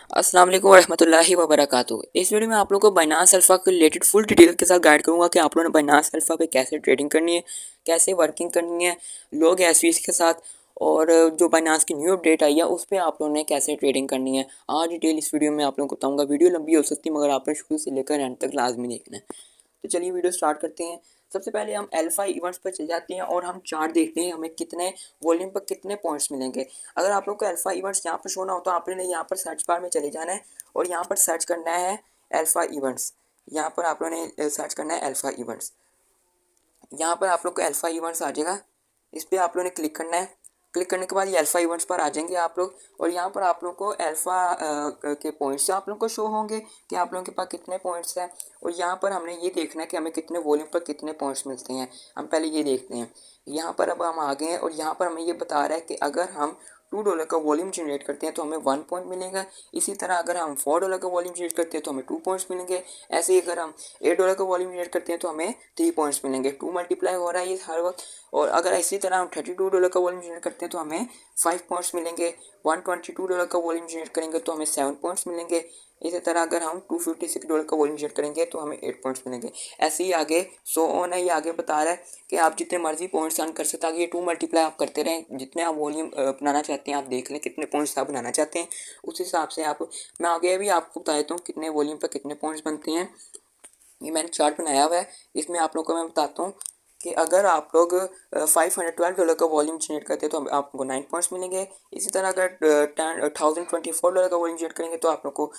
अस्सलाम वालेकुम रहमतुल्लाहि व बरकातुहू। इस वीडियो में आप लोगों को बाइनांस अल्फ़ा के रिलेटेड फुल डिटेल के साथ गाइड करूंगा कि आप लोगों ने बाइनांस अल्फ़ा पे कैसे ट्रेडिंग करनी है, कैसे वर्किंग करनी है लोग एसवीज के साथ, और जो बाइनांस की न्यू अपडेट आई है उस पर आप लोगों ने कैसे ट्रेडिंग करनी है। आज डिटेल इस वीडियो में आप लोगों को बताऊँगा। वीडियो लंबी हो सकती है मगर आपने शुरू से लेकर एंड तक लाजमी देखना है। तो चलिए वीडियो स्टार्ट करते हैं। सबसे पहले हम अल्फा इवेंट्स पर चल जाते हैं और हम चार्ट देखते हैं हमें कितने वॉल्यूम पर कितने पॉइंट्स मिलेंगे। अगर आप लोग को अल्फा इवेंट्स यहाँ पर शो ना हो तो आपने यहाँ पर सर्च बार में चले जाना है और यहाँ पर सर्च करना है अल्फा इवेंट्स। यहाँ पर आप लोगों ने सर्च करना है अल्फा इवेंट्स। यहाँ पर आप लोग को अल्फा इवेंट्स आ जाएगा, इस पर आप लोगों ने क्लिक करना है। क्लिक करने के बाद ये अल्फा इवेंट्स पर आ जाएंगे आप लोग, और यहाँ पर आप लोग को अल्फा के पॉइंट्स आप लोग को शो होंगे कि आप लोगों के पास कितने पॉइंट्स हैं। और यहाँ पर हमने ये देखना है कि हमें कितने वॉल्यूम पर कितने पॉइंट्स मिलते हैं। हम पहले ये देखते हैं। यहाँ पर अब हम आ गए हैं और यहाँ पर हमें ये बता रहा है कि अगर हम $2 का वॉल्यूम जनरेट करते हैं तो हमें 1 पॉइंट मिलेगा। इसी तरह अगर हम $4 का वॉल्यूम जनरेट करते हैं तो हमें 2 पॉइंट्स मिलेंगे। ऐसे ही अगर हम $8 का वॉल्यूम जनरेट करते हैं तो हमें 3 पॉइंट्स मिलेंगे। 2 मल्टीप्लाई हो रहा है ये हर वक्त। और अगर इसी तरह हम $32 का वॉल्यूम जनरेट करते हैं तो हमें 5 पॉइंट्स मिलेंगे। $122 का वॉल्यूम जनरेट करेंगे तो हमें 7 पॉइंट्स मिलेंगे। इसी तरह अगर हम $256 का वॉल्यूम जनरेट करेंगे तो हमें 8 पॉइंट्स मिलेंगे। ऐसे ही आगे सो ऑन है। ये आगे बता रहा है कि आप जितने मर्जी पॉइंट्स अर्न कर सकते हैं। आगे ये 2 मल्टीप्लाई आप करते रहें, जितने आप वॉल्यूम बनाना चाहते हैं आप देख लें कितने पॉइंट्स आप बनाना चाहते हैं उस हिसाब से आप। मैं आगे भी आपको बता देता हूँ कितने वॉल्यूम पर कितने पॉइंट्स बनते हैं। ये मैंने चार्ट बनाया हुआ है, इसमें आप लोगों को मैं बताता हूँ कि अगर आप लोग $512 का वॉल्यूम जनरेट करते हैं तो आपको 9 पॉइंट्स मिलेंगे। इसी तरह अगर $1024 का वॉल्यूम जनरेट करेंगे तो आप लोग को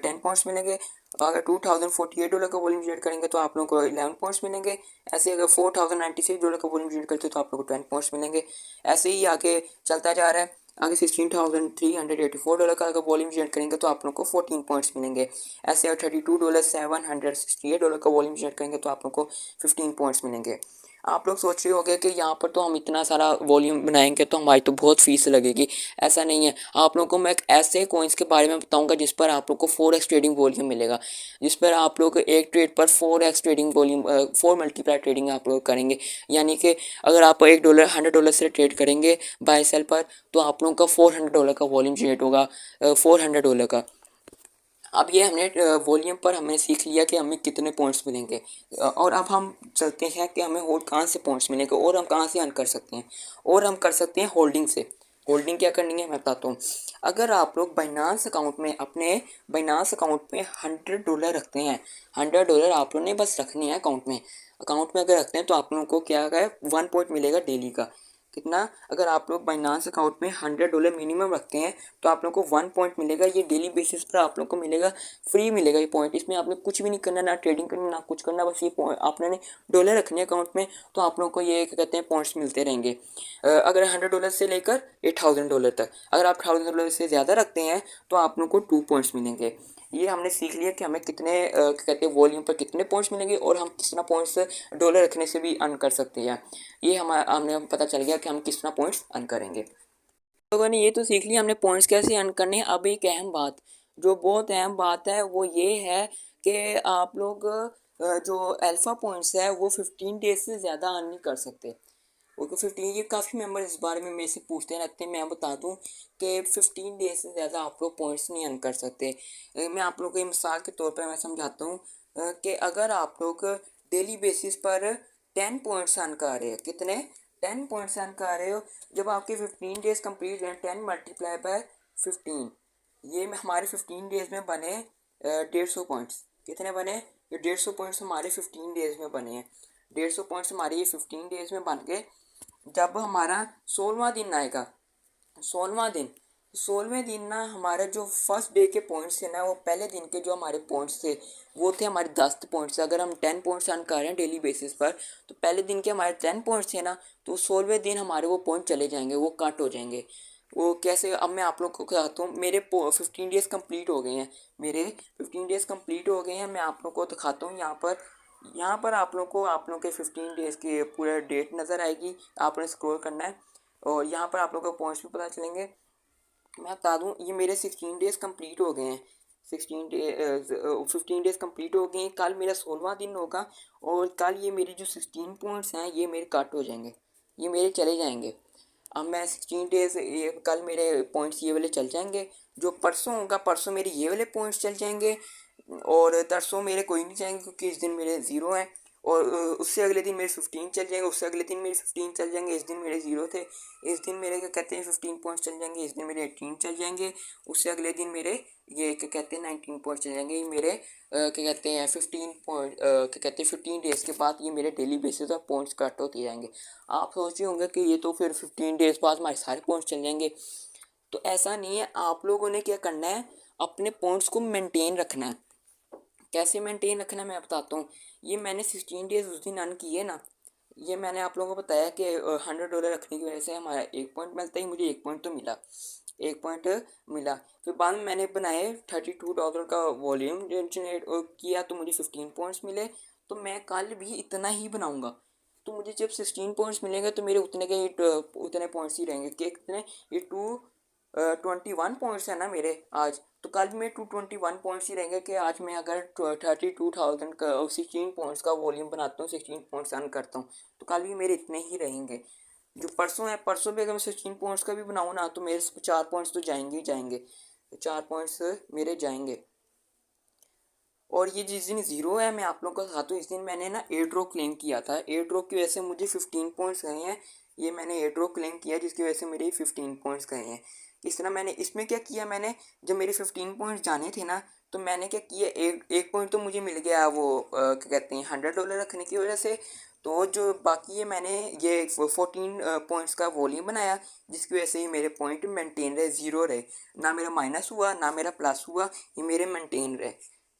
10 पॉइंट्स मिलेंगे। अगर $2048 का वॉल्यूम जनरेट करेंगे तो आप लोग को 11 पॉइंट्स मिलेंगे। ऐसे अगर $4096 का वॉल्यूम जनरेट करते हैं तो आप लोग को 10 पॉइंट्स मिलेंगे। ऐसे ही आगे चलता जा रहा है। आगे $16,384 का अगर वॉल्यूम जनरेट करेंगे तो आप लोग को 14 पॉइंट्स मिलेंगे। ऐसे अगर $32,768 का वॉल्यूम जनरेट करेंगे तो आप लोग को 15 पॉइंट्स मिलेंगे। आप लोग सोच रहे होंगे कि यहाँ पर तो हम इतना सारा वॉल्यूम बनाएंगे तो हमारी तो बहुत फीस लगेगी। ऐसा नहीं है। आप लोगों को मैं एक ऐसे कॉइन्स के बारे में बताऊंगा जिस पर आप लोग को 4x ट्रेडिंग वॉल्यूम मिलेगा, जिस पर आप लोग एक ट्रेड पर 4x trading volume 4 multiply trading आप लोग करेंगे। यानी कि अगर आप $1 $100 से ट्रेड करेंगे बाय सेल पर तो आप लोगों का $400 का वॉल्यूम जनरेट होगा, $400 का। अब ये हमने वॉल्यूम पर हमने सीख लिया कि हमें कितने पॉइंट्स मिलेंगे। और अब हम चलते हैं कि हमें और कहाँ से पॉइंट्स मिलेंगे और हम कहाँ से अर्न कर सकते हैं। और हम कर सकते हैं होल्डिंग से। होल्डिंग क्या करनी है मैं बताता हूँ। अगर आप लोग बाइनांस अकाउंट में अपने बाइनांस अकाउंट में $100 रखते हैं, $100 आप लोगों ने बस रखने हैं अकाउंट में। अकाउंट में अगर रखते हैं तो आप लोगों को क्या है 1 पॉइंट मिलेगा डेली का। कितना? अगर आप लोग बाइनांस अकाउंट में $100 मिनिमम रखते हैं तो आप लोग को 1 पॉइंट मिलेगा। ये डेली बेसिस पर आप लोग को मिलेगा, फ्री मिलेगा ये पॉइंट। इसमें आपने कुछ भी नहीं करना, ना ट्रेडिंग करना ना कुछ करना, बस ये पॉइंट आपने डॉलर रखने अकाउंट में तो आप लोग को ये क्या कहते हैं पॉइंट्स मिलते रहेंगे। अगर $100 से लेकर $8,000 तक। अगर आप $1,000 से ज़्यादा रखते हैं तो आप लोग को 2 पॉइंट्स मिलेंगे। ये हमने सीख लिया कि हमें कितने क्या कहते हैं वॉल्यूम पर कितने पॉइंट्स मिलेंगे और हम कितना पॉइंट्स डॉलर रखने से भी अर्न कर सकते हैं। ये हमने पता चल गया कि हम कितना पॉइंट्स अर्न करेंगे। लोगों ने ये तो सीख लिया हमने पॉइंट्स कैसे अर्न करने हैं। अब एक अहम बात, जो बहुत अहम बात है वो ये है कि आप लोग जो अल्फ़ा पॉइंट्स है वो 15 डेज से ज़्यादा अर्न नहीं कर सकते। वो 15 ये काफ़ी मेंबर इस बारे में मेरे से पूछते रहते हैं। मैं बता दूं कि 15 डेज से ज़्यादा आप लोग पॉइंट्स नहीं अर्न कर सकते। मैं आप लोग को मिसाल के तौर पर मैं समझाता हूँ कि अगर आप लोग डेली बेसिस पर 10 पॉइंट्स अर्न कर रहे हो, कितने 10 पॉइंट्स अर्न कर रहे हो, जब आपके 15 डेज कंप्लीट हैं 10 मल्टीप्लाई बाय 15, ये हमारे 15 डेज में बने 150 पॉइंट्स। कितने बने? ये 150 पॉइंट्स हमारे 15 डेज में बने हैं। 150 पॉइंट्स हमारे ये 15 डेज में बन गए। जब हमारा 16वां दिन आएगा, 16वां दिन, 16वें दिन ना हमारे जो फर्स्ट डे के पॉइंट्स थे ना, वो पहले दिन के जो हमारे पॉइंट्स थे वो थे हमारे 10 पॉइंट्स। अगर हम 10 पॉइंट्स अर्न कर रहे हैं डेली बेसिस पर तो पहले दिन के हमारे 10 पॉइंट्स थे ना, तो 16वें दिन हमारे वो पॉइंट चले जाएंगे, वो कट हो जाएंगे। वो कैसे? अब मैं आप लोग को बताता हूँ। मेरे 15 डेज कंप्लीट हो गए हैं, मेरे 15 डेज कंप्लीट हो गए हैं। मैं आप लोग को दिखाता हूँ। यहाँ पर आप लोग को आप लोग के 15 डेज़ की पूरा डेट नज़र आएगी। आपने स्क्रॉल करना है और यहाँ पर आप लोग को पॉइंट्स भी पता चलेंगे। मैं बता दूँ ये मेरे 16 डेज़ कंप्लीट हो गए हैं। 15 डेज़ कंप्लीट हो गए हैं। कल मेरा 16वां दिन होगा और कल ये मेरे जो 16 पॉइंट्स हैं ये मेरे कट हो जाएंगे, ये मेरे चले जाएंगे। अब मैं 16 डेज़ ये कल मेरे पॉइंट्स ये वाले चल जाएंगे जो परसों होगा, परसों मेरे ये वाले पॉइंट्स चल जाएंगे और तरसों मेरे कोई नहीं जाएंगे क्योंकि इस दिन मेरे ज़ीरो हैं। और उससे अगले दिन मेरे 15 चल जाएंगे, उससे अगले दिन मेरे 15 चल जाएंगे। इस दिन मेरे ज़ीरो थे, इस दिन मेरे क्या कहते हैं 15 पॉइंट्स चल जाएंगे। इस दिन मेरे 18 चल जाएंगे, उससे अगले दिन मेरे ये क्या कहते हैं 19 पॉइंट्स चल जाएंगे। ये मेरे क्या कहते हैं 15 पॉइंट क्या कहते हैं 15 डेज़ के बाद ये मेरे डेली बेसिस पर पॉइंट्स कट होते जाएंगे। आप सोच रहे होंगे कि ये तो फिर 15 डेज़ बाद हमारे सारे पॉइंट्स चल जाएंगे। तो ऐसा नहीं है, आप लोगों ने क्या करना है, अपने पॉइंट्स को मेंटेन रखना है। कैसे मेंटेन रखना है मैं बताता हूँ। ये मैंने 16 डेज़ उस दिन अर्न किए ना, ये मैंने आप लोगों को बताया कि $100 रखने की वजह से हमारा 1 पॉइंट मिलता ही, मुझे 1 पॉइंट तो मिला, 1 पॉइंट मिला। फिर बाद में मैंने बनाए $32 का वॉल्यूम जनरेट किया तो मुझे 15 पॉइंट्स मिले। तो मैं कल भी इतना ही बनाऊंगा, तो मुझे जब 16 पॉइंट्स मिलेंगे तो मेरे उतने के उतने पॉइंट्स ही रहेंगे कि कितने, ये 21 पॉइंट्स है ना मेरे आज, तो कल भी मेरे 221 पॉइंट्स ही रहेंगे कि आज मैं अगर 32,000 का 16 पॉइंट्स का वॉल्यूम बनाता हूँ, 16 पॉइंट्स अर्न करता हूँ, तो कल भी मेरे इतने ही रहेंगे। जो परसों है, परसों भी अगर मैं 16 पॉइंट्स का भी बनाऊँ ना तो मेरे 4 पॉइंट्स तो जाएंगे ही जाएंगे, 4 पॉइंट्स मेरे जाएंगे। और ये जिस दिन ज़ीरो है मैं आप लोगों को बताता हूँ, इस दिन मैंने ना एयर ड्रॉप क्लेम किया था। एयर ड्रॉप की वजह से मुझे 15 पॉइंट्स गए हैं। ये मैंने एयर ड्रॉप क्लेम किया जिसकी वजह से मेरे 15 पॉइंट्स गए हैं। इस तरह मैंने इसमें क्या किया, मैंने जब मेरे 15 पॉइंट्स जाने थे ना, तो मैंने क्या किया, एक पॉइंट तो मुझे मिल गया वो क्या कहते हैं $100 रखने की वजह से। तो जो बाकी है मैंने ये 14 पॉइंट्स का वॉल्यूम बनाया जिसकी वजह से ही मेरे पॉइंट मेंटेन रहे, ज़ीरो रहे, ना मेरा माइनस हुआ ना मेरा प्लस हुआ, ये मेरे मेंटेन रहे,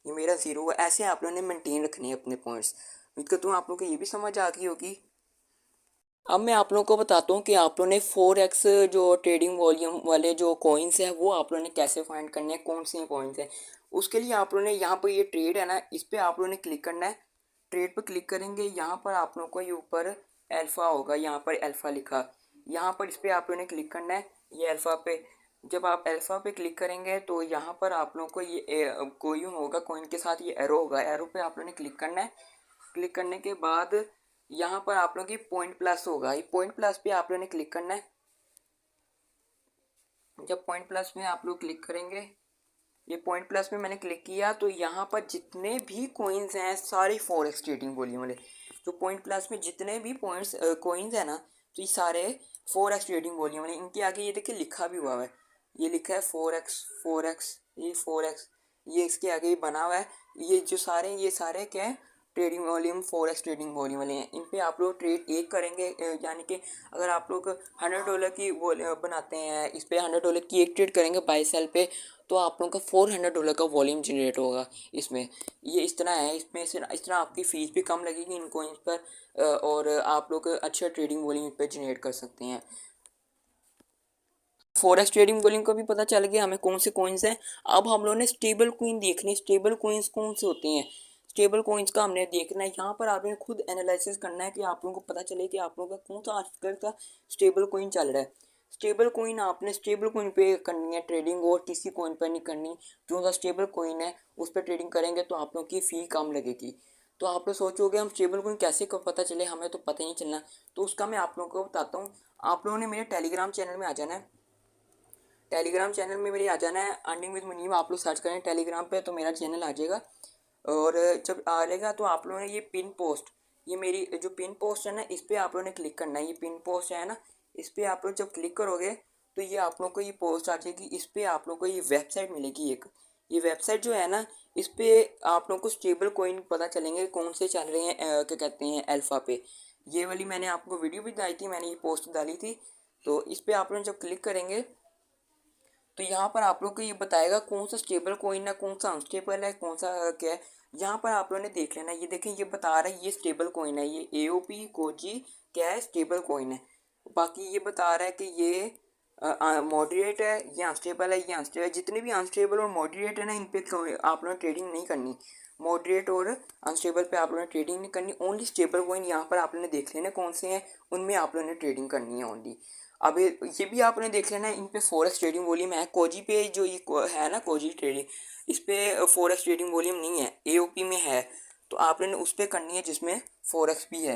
ये मेरा ज़ीरो हुआ। ऐसे आप लोगों ने मेंटेन रखने हैं अपने पॉइंट्स। उम्मीद करता हूँ आप लोगों को ये भी समझ आ गई होगी। अब मैं आप लोगों को बताता हूँ कि आप लोगों ने 4x जो ट्रेडिंग वॉल्यूम वाले जो कॉइन्स हैं वो आप लोगों ने कैसे फाइंड करने हैं, कौन से कॉइन्स हैं। उसके लिए आप लोगों ने यहाँ पर ये ट्रेड है ना, इस पर आप लोगों ने क्लिक करना है। ट्रेड पर क्लिक करेंगे, यहाँ पर आप लोगों को ये ऊपर अल्फ़ा होगा, यहाँ पर अल्फ़ा लिखा, यहाँ पर इस पर आप लोगों ने क्लिक करना है, ये अल्फ़ा पे। जब आप अल्फ़ा पे क्लिक करेंगे तो यहाँ पर आप लोगों को ये कोइन होगा, कोइन के साथ ये एरो होगा, एरो पे आप लोगों ने क्लिक करना है। क्लिक करने के बाद यहाँ पर आप लोगों की पॉइंट प्लस होगा, ये पॉइंट प्लस पे आप लोगों ने क्लिक करना है। जब पॉइंट प्लस में आप लोग क्लिक करेंगे, ये पॉइंट प्लस में मैंने क्लिक किया तो यहाँ पर जितने भी कोइंस हैं सारे फॉरेक्स ट्रेडिंग वॉल्यूम वाले, जो पॉइंट प्लस में जितने भी पॉइंट्स कोइंस हैं ना, तो ये सारे फॉरेक्स ट्रेडिंग वॉल्यूम वाले। इनके आगे ये देखिए लिखा भी हुआ है, ये लिखा है 4x 4x, ये 4x, ये इसके आगे ही बना हुआ है। ये सारे क्या है, trading volume forex trading volume वाले हैं। इन पे आप लोग ट्रेड एक करेंगे, यानी कि अगर आप लोग $100 की वो बनाते हैं, इस पे $100 की एक ट्रेड करेंगे बाई सेल पे, तो आप लोगों का $400 का वॉल्यूम जनरेट होगा इसमें। ये इस तरह है, इसमें से इस तरह आपकी फ़ीस भी कम लगेगी इन कोइंस पर, और आप लोग अच्छा ट्रेडिंग वॉल्यूम पे जनरेट कर सकते हैं। फॉरेक्स ट्रेडिंग वॉल्यूम का भी पता चल गया हमें कौन से कॉइन्स हैं। अब हम लोगों ने स्टेबल कॉइन देखने, स्टेबल कॉइन्स कौन से होते हैं, स्टेबल कॉइन्स का हमने देखना है। यहाँ पर आपने खुद एनालिसिस करना है कि आप लोगों को पता चले कि आप लोगों का कौन सा आजकल का स्टेबल कॉइन चल रहा है। स्टेबल कॉइन आपने स्टेबल कॉइन पे करनी है ट्रेडिंग, और किसी कॉइन पर नहीं करनी। जो सा स्टेबल कॉइन है उस पर ट्रेडिंग करेंगे तो आप लोगों की फ़ी कम लगेगी। तो आप लोग सोचोगे हम स्टेबल कॉइन कैसे पता चले, हमें तो पता ही नहीं चलना। तो उसका मैं आप लोगों को बताता हूँ। आप लोगों ने मेरे टेलीग्राम चैनल में आ जाना है, टेलीग्राम चैनल में मेरे आ जाना है, अर्निंग विद मुनीब आप लोग सर्च करें टेलीग्राम पे तो मेरा चैनल आ जाएगा। और जब आ जाएगा तो आप लोगों ने ये पिन पोस्ट, ये मेरी जो पिन पोस्ट है ना, इस पर आप लोगों ने क्लिक करना है। ये पिन पोस्ट है ना, इस पर आप लोग जब क्लिक करोगे तो ये आप लोग को ये पोस्ट आ जाएगी। इस पर आप लोग को ये वेबसाइट मिलेगी एक, ये वेबसाइट जो है ना, इस पर आप लोग को स्टेबल कोइन पता चलेंगे कौन से चल रहे हैं, क्या कहते हैं अल्फ़ा पे। ये वाली मैंने आपको वीडियो भी डाली थी, मैंने ये पोस्ट डाली थी। तो इस पर आप लोग जब क्लिक करेंगे तो यहाँ पर आप लोग को ये बताएगा कौन सा स्टेबल कॉइन है, कौन सा अनस्टेबल है, कौन सा क्या है। यहाँ पर आप लोगों ने देख लेना, ये देखें ये बता रहा है ये स्टेबल कॉइन है, ये AOP कोजी क्या है, स्टेबल कॉइन है। बाकी ये बता रहा है कि ये मॉडरेट है, ये अनस्टेबल है, ये अनस्टेबल है। जितने भी अनस्टेबल और मॉडरेट है ना, इन पे आप लोगों ने ट्रेडिंग नहीं करनी। मॉडरेट और अनस्टेबल पे आप लोगों ने ट्रेडिंग नहीं करनी, ओनली स्टेबल कॉइन यहाँ पर आप लोगों ने देख लेना कौन से हैं, उनमें आप लोगों ने ट्रेडिंग करनी है ओनली। अब ये भी आपने देख लेना है, इन पे फॉरेक्स ट्रेडिंग वॉल्यूम है। कोजी पे जो ये है ना, कोजी ट्रेडिंग, इस पे फॉरेक्स ट्रेडिंग वॉल्यूम नहीं है, AOP में है। तो आपने उस पर करनी है जिसमें फॉरेक्स भी है।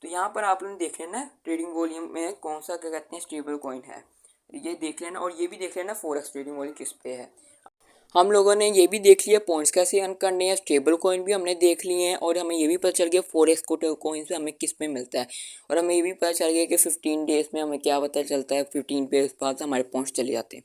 तो यहाँ पर आप लोगों ने देख लेना है ट्रेडिंग वॉल्यूम में कौन सा क्या कहते हैं स्टेबल कॉइन है। ये देख लेना, और ये भी देख लेना फॉरेक्स ट्रेडिंग वाली किस पे है। हम लोगों ने ये भी देख लिया पॉइंट्स कैसे अर्न करने हैं, स्टेबल कॉइन भी हमने देख लिए हैं, और हमें ये भी पता चल गया फॉरेक्स कॉइन से हमें किस में मिलता है, और हमें ये भी पता चल गया कि 15 डेज़ में हमें क्या पता चलता है, 15 डेज़ बाद हमारे पॉइंट्स चले जाते हैं।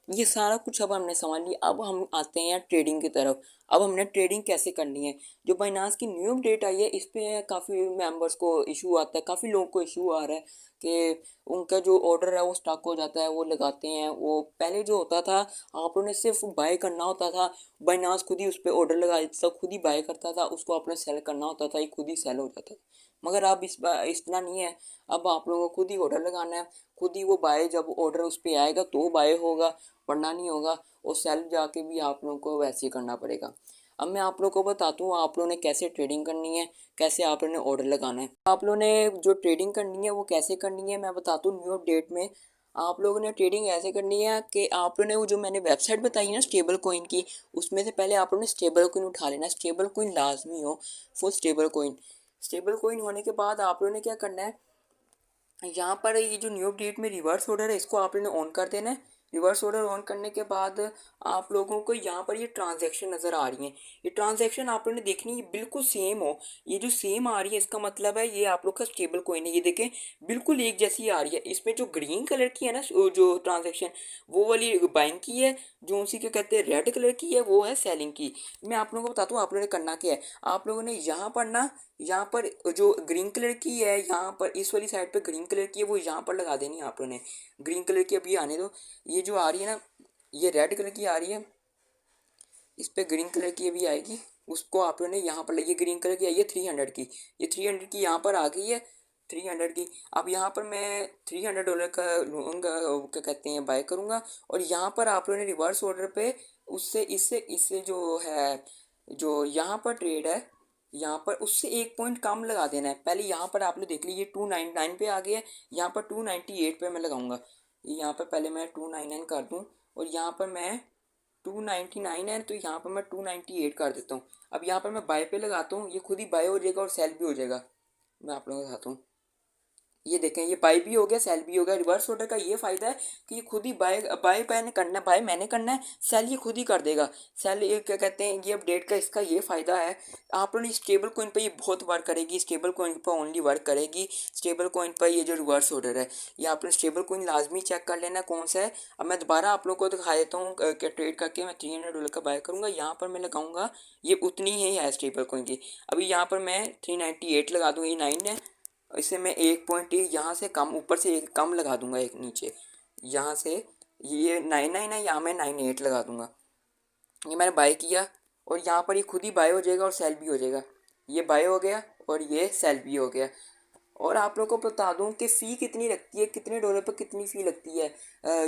ये सारा कुछ अब हमने समझ लिया। अब हम आते हैं ट्रेडिंग की तरफ। अब हमने ट्रेडिंग कैसे करनी है। जो बाइनांस की न्यू अपडेट आई है, इस पे काफ़ी मेंबर्स को इशू आता है, काफ़ी लोगों को इशू आ रहा है कि उनका जो ऑर्डर है वो स्टक हो जाता है, वो लगाते हैं। वो पहले जो होता था, आप लोगों ने सिर्फ बाय करना होता था, बाइनांस खुद ही उस पर ऑर्डर लगा देता था, खुद ही बाय करता था, उसको आपने सेल करना होता था, ये खुद ही सेल हो जाता था। मगर अब इस तरह नहीं है। अब आप लोगों को खुद ही ऑर्डर लगाना है, खुद ही वो बाय, जब ऑर्डर उस पर आएगा तो बाय होगा, पढ़ना नहीं होगा, और सेल जाके भी आप लोगों को वैसे ही करना पड़ेगा। अब मैं आप लोगों को बताता हूँ आप लोगों ने कैसे ट्रेडिंग करनी है, कैसे आप लोगों ने ऑर्डर लगाना है। आप लोगों ने जो ट्रेडिंग करनी है वो कैसे करनी है मैं बताता हूँ। न्यू अपडेट में आप लोगों ने ट्रेडिंग ऐसे करनी है कि आप लोगों ने वो जो मैंने वेबसाइट बताई है ना स्टेबल कोइन की, उसमें से पहले आप लोगों ने स्टेबल कोइन उठा लेना। स्टेबल कोइन लाजमी हो, full stable coin. Stable coin होने के बाद आप लोगों ने क्या करना है, यहाँ पर ये जो न्यू अपडेट में रिवर्स ऑर्डर है, इसको आप लोगों ने ऑन कर देना है। रिवर्स ऑर्डर ऑन करने के बाद आप लोगों को यहाँ पर ये ट्रांजैक्शन नज़र आ रही हैं। ये ट्रांजैक्शन आप लोगों ने देखनी है, बिल्कुल सेम हो। ये जो सेम आ रही है इसका मतलब है ये आप लोग का स्टेबल कोइन है। ये देखें बिल्कुल एक जैसी आ रही है। इसमें जो ग्रीन कलर की है ना जो ट्रांजैक्शन, वो वाली बाइंग की है। जो उसी के कहते हैं रेड कलर की है, वो है सेलिंग की। मैं आप लोगों को बताता हूँ आप लोगों ने करना क्या है। आप लोगों ने यहाँ पर ना, यहाँ पर जो ग्रीन कलर की है, यहाँ पर इस वाली साइड पे ग्रीन कलर की है, वो यहाँ पर लगा देनी है आप लोगों ने। ग्रीन कलर की अभी आने दो। ये जो आ रही है ना, ये रेड कलर की आ रही है, इस पे ग्रीन कलर की अभी आएगी, उसको आप लोगों ने यहाँ पर ये ग्रीन कलर की आई है 300 की, ये 300 की यहाँ पर आ गई है, 300 की। अब यहाँ पर मैं $300 का लूँगा, क्या कहते हैं, बाय करूँगा। और यहाँ पर आप लोगों ने रिवर्स ऑर्डर पे उससे इससे इससे जो है, जो यहाँ पर ट्रेड है, यहाँ पर उससे 1 पॉइंट कम लगा देना है। पहले यहाँ पर आपने देख लीजिए 299 पे आ गया है, यहाँ पर 298 पे मैं लगाऊंगा। यहाँ पर पहले मैं 299 कर दूँ, और यहाँ पर मैं 299 है, तो यहाँ पर मैं 298 कर देता हूँ। अब यहाँ पर मैं बाय पे लगाता हूँ, ये खुद ही बाय हो जाएगा और सेल भी हो जाएगा। मैं आप लोगों को बताता हूँ, ये देखें ये बाय भी हो गया, सेल भी हो गया। रिवर्स ऑर्डर का ये फ़ायदा है कि ये खुद ही बाय बाय मैंने करना है, बाय मैंने करना है, सेल ये खुद ही कर देगा। सेल ये क्या कहते हैं, ये अपडेट का इसका ये फ़ायदा है। आप लोग स्टेबल कॉइन पर ये बहुत वर्क करेगी, स्टेबल कॉइन पर ओनली वर्क करेगी। स्टेबल कॉइन पर ये जो रिवर्स ऑर्डर है, ये आप लोग स्टेबल कॉइन लाजमी चेक कर लेना कौन सा है। अब मैं दोबारा आप लोग को दिखा देता हूँ कि ट्रेड करके मैं $300 का बाय करूँगा। यहाँ पर मैं लगाऊंगा, ये उतनी ही है स्टेबल कॉइन की। अभी यहाँ पर मैं 398 लगा दूँ, ये 9 है। इसे मैं 1 पॉइंट यहाँ से कम, ऊपर से एक कम लगा दूंगा, एक नीचे यहाँ से, ये 99 है, यहाँ मैं 98 लगा दूंगा। ये मैंने बाय किया, और यहाँ पर ये खुद ही बाय हो जाएगा और सेल भी हो जाएगा। ये बाय हो गया और ये सेल भी हो गया। और आप लोगों को बता दूं कि फ़ी कितनी लगती है, कितने डॉलर पर कितनी फ़ी लगती है।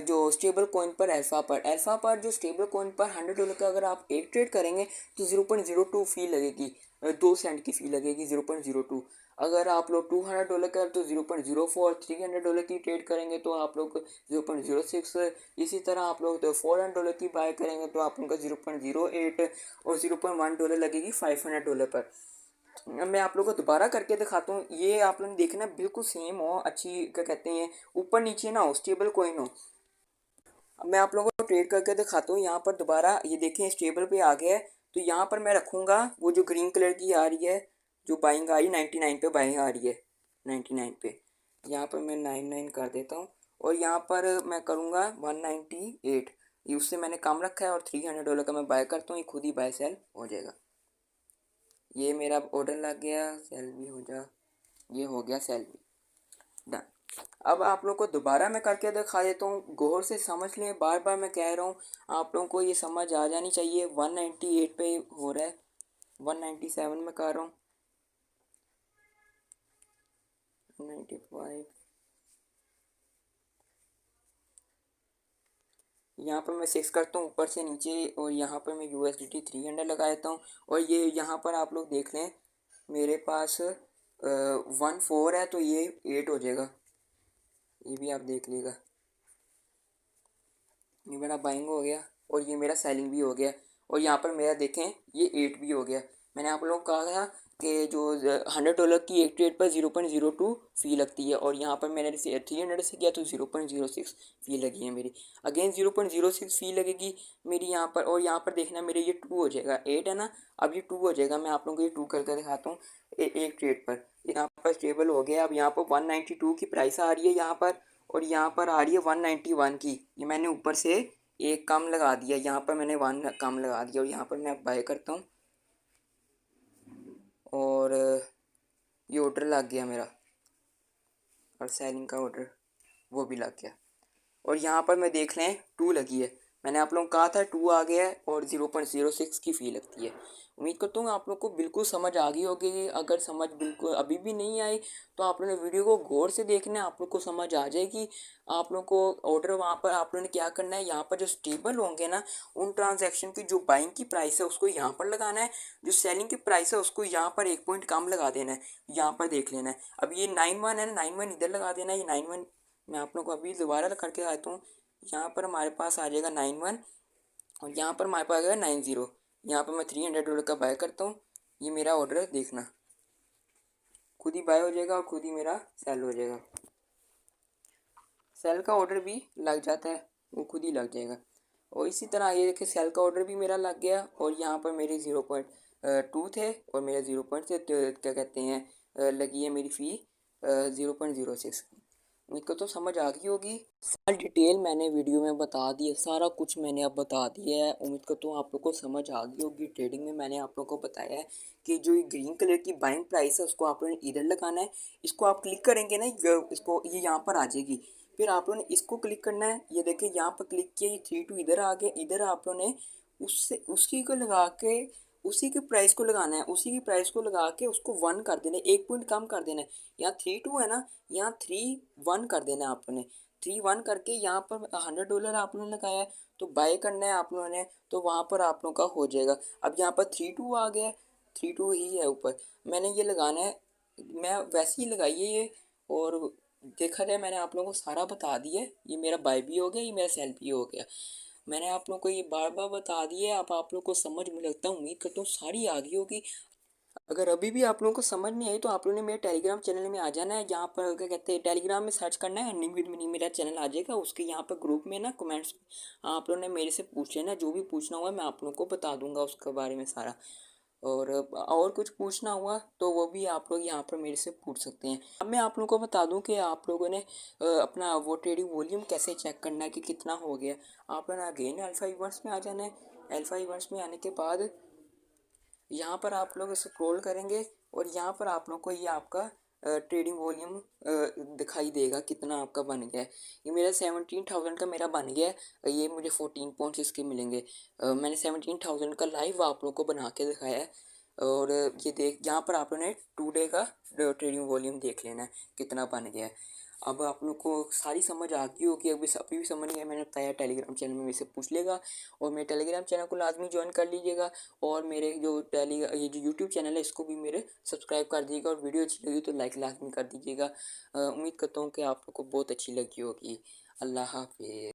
जो स्टेबल कॉइन पर अल्फ़ा पर जो स्टेबल कॉइन पर $100 का अगर आप एक ट्रेड करेंगे तो 0.02 फ़ी लगेगी, 2 सेंट की फ़ी लगेगी, 0.02। अगर आप लोग $200 का तो 0.04, $300 की ट्रेड करेंगे तो आप लोग 0.06। इसी तरह आप लोग तो $400 की बाय करेंगे तो आप लोग का 0.08, और $0.1 लगेगी $500 पर। मैं आप लोगों को दोबारा करके दिखाता हूँ, ये आप लोगों ने देखना बिल्कुल सेम हो, अच्छी क्या कहते हैं, ऊपर नीचे ना हो, स्टेबल कोइन हो। अब मैं आप लोगों को ट्रेड करके दिखाता हूँ। यहाँ पर दोबारा ये देखें स्टेबल पे आ गया है, तो यहाँ पर मैं रखूँगा वो जो ग्रीन कलर की आ रही है, जो बाइंग आ रही है 99 पे बाइंग आ रही है, 99 पे। यहाँ पर मैं 99 कर देता हूँ, और यहाँ पर मैं करूँगा 198। ये उससे मैंने कम रखा है, और $300 का मैं बाय करता हूँ, ये खुद ही बाय सेल हो जाएगा। ये मेरा ऑर्डर लग गया, सेल भी हो जा, ये हो गया सेल भी डन। अब आप लोग को दोबारा मैं करके दिखा देता हूँ, गौर से समझ लें, बार बार मैं कह रहा हूँ, आप लोगों को ये समझ आ जानी चाहिए। 198 पे हो रहा है, 197 में कर रहा हूँ, 95। यहाँ पर मैं 6 करता हूँ ऊपर से नीचे, और यहाँ पर मैं USDT 300 लगा देता हूँ। और ये यहाँ पर आप लोग देख लें, मेरे पास 14 है, तो ये 8 हो जाएगा, ये भी आप देख लीजिएगा। ये मेरा बाइंग हो गया, और ये मेरा सेलिंग भी हो गया, और यहाँ पर मेरा देखें ये 8 भी हो गया। मैंने आप लोगों को कहा था कि जो $100 की एक ट्रेड पर 0.02 फ़ी लगती है, और यहाँ पर मैंने 300 से किया तो 0.06 फ़ी लगी है मेरी। अगेन 0.06 फ़ी लगेगी मेरी यहाँ पर, और यहाँ पर देखना मेरे ये 2 हो जाएगा, 8 है ना, अब ये 2 हो जाएगा। मैं आप लोगों को ये 2 करके दिखाता हूँ एक ट्रेड पर। यहाँ पर स्टेबल हो गया। अब यहाँ पर 192 की प्राइस आ रही है यहाँ पर, और यहाँ पर आ रही है 191 की। ये मैंने ऊपर से एक कम लगा दिया, यहाँ पर मैंने 1 कम लगा दिया, और यहाँ पर मैं बाय करता हूँ, और ये ऑर्डर लग गया मेरा, और सेलिंग का ऑर्डर वो भी लग गया। और यहाँ पर मैं देख लें 2 लगी है। मैंने आप लोगों को कहा था 2 आ गया है, और 0.06 की फ़ी लगती है। उम्मीद करता हूँ आप लोग को बिल्कुल समझ आ गई होगी। अगर समझ बिल्कुल अभी भी नहीं आई तो आप लोगों ने वीडियो को गौर से देखना है, आप लोग को समझ आ जाएगी। आप लोग को ऑर्डर वहाँ पर आप लोगों ने क्या करना है, यहाँ पर जो स्टेबल होंगे ना उन ट्रांजैक्शन की जो बाइंग की प्राइस है उसको यहाँ पर लगाना है, जो सेलिंग की प्राइस है उसको यहाँ पर 1 पॉइंट कम लगा देना है, यहाँ पर देख लेना है। अब ये 91 है, 91 इधर लगा देना है, ये 91 मैं आप लोग को अभी दोबारा करके आता हूँ। यहाँ पर हमारे पास आ जाएगा 91, और यहाँ पर हमारे पास आ जाएगा 90। यहाँ पर मैं $300 का बाय करता हूँ। ये मेरा ऑर्डर देखना खुद ही बाय हो जाएगा, और खुद ही मेरा सेल हो जाएगा। सेल का ऑर्डर भी लग जाता है, वो खुद ही लग जाएगा। और इसी तरह ये देखिए सेल का ऑर्डर भी मेरा लग गया, और यहाँ पर मेरे 0.2 थे, और मेरे 0. क्या कहते हैं लगी है मेरी फ़ी 0.06। उम्मीद को तो समझ आ गई होगी। सारी डिटेल मैंने वीडियो में बता दी है, सारा कुछ मैंने अब बता दिया है। उम्मीद करता हूँ आप लोग को समझ आ गई होगी। ट्रेडिंग में मैंने आप लोग को बताया है कि जो ये ग्रीन कलर की बाइंग प्राइस है उसको आप लोगों ने इधर लगाना है। इसको आप क्लिक करेंगे ना, इसको ये यहाँ पर आ जाएगी। फिर आप लोगों ने इसको क्लिक करना है। ये देखिए यहाँ पर क्लिक किया, ये 3 2 इधर आ गया। इधर आप लोगों ने उससे उसी को लगा के उसी की प्राइस को लगाना है, उसी की प्राइस को लगा के उसको 1 कर देना है, 1 पॉइंट कम कर देना है। यहाँ 3 2 है ना, यहाँ 3 1 कर देना है आपने। 3 1 करके यहाँ पर $100 आप लोगों ने लगाया है तो बाय करना है आप लोगों ने, तो वहाँ पर आप लोगों का हो जाएगा। अब यहाँ पर 3 2 आ गया, 3 2 ही है ऊपर, मैंने ये लगाना है। मैं वैसे ही लगाइए ये, और देखा जाए मैंने आप लोगों को सारा बता दिया है। ये मेरा बाय भी हो गया, ये मेरा सेल भी हो गया। मैंने आप लोगों को ये बार बार बता दिया है। अब आप लोग को समझ में लगता है, उम्मीद करता हूँ सारी आ गई होगी। अगर अभी भी आप लोगों को समझ नहीं आई तो आप लोगों ने मेरे टेलीग्राम चैनल में आ जाना है। यहाँ पर क्या कहते हैं, टेलीग्राम में सर्च करना है अर्निंग विद मनी, मेरा चैनल आ जाएगा। उसके यहाँ पर ग्रुप में ना कमेंट्स आप लोगों ने मेरे से पूछ लेना, जो भी पूछना हुआ मैं आप लोगों को बता दूंगा उसके बारे में सारा। और कुछ पूछना हुआ तो वो भी आप लोग यहाँ पर मेरे से पूछ सकते हैं। अब मैं आप लोगों को बता दूं कि आप लोगों ने अपना वो ट्रेडिंग वॉल्यूम कैसे चेक करना है कि कितना हो गया। आप लोगों ने अगेन अल्फा इवेंट्स में आ जाना है। अल्फा इवेंट्स में आने के बाद यहाँ पर आप लोग स्क्रॉल करेंगे, और यहाँ पर आप लोग को ये आपका ट्रेडिंग वॉल्यूम दिखाई देगा कितना आपका बन गया है। ये मेरा 17,000 का मेरा बन गया है। ये मुझे 14 पॉइंट्स इसके मिलेंगे। मैंने 17,000 का लाइव आप लोग को बना के दिखाया है। और ये देख यहाँ पर आप लोगों ने 2 डे का ट्रेडिंग वॉल्यूम देख लेना है कितना बन गया है। अब आप लोग को सारी समझ आ गई होगी। अभी भी समझ नहीं आया मैंने बताया, टेलीग्राम चैनल में से पूछ लेगा, और मेरे टेलीग्राम चैनल को लाजमी ज्वाइन कर लीजिएगा। और मेरे जो ये जो यूट्यूब चैनल है इसको भी मेरे सब्सक्राइब कर दीजिएगा, और वीडियो अच्छी लगी तो लाइक लाजमी कर दीजिएगा। उम्मीद करता हूँ कि आप लोग को बहुत अच्छी लगी होगी। अल्लाह हाफिज़।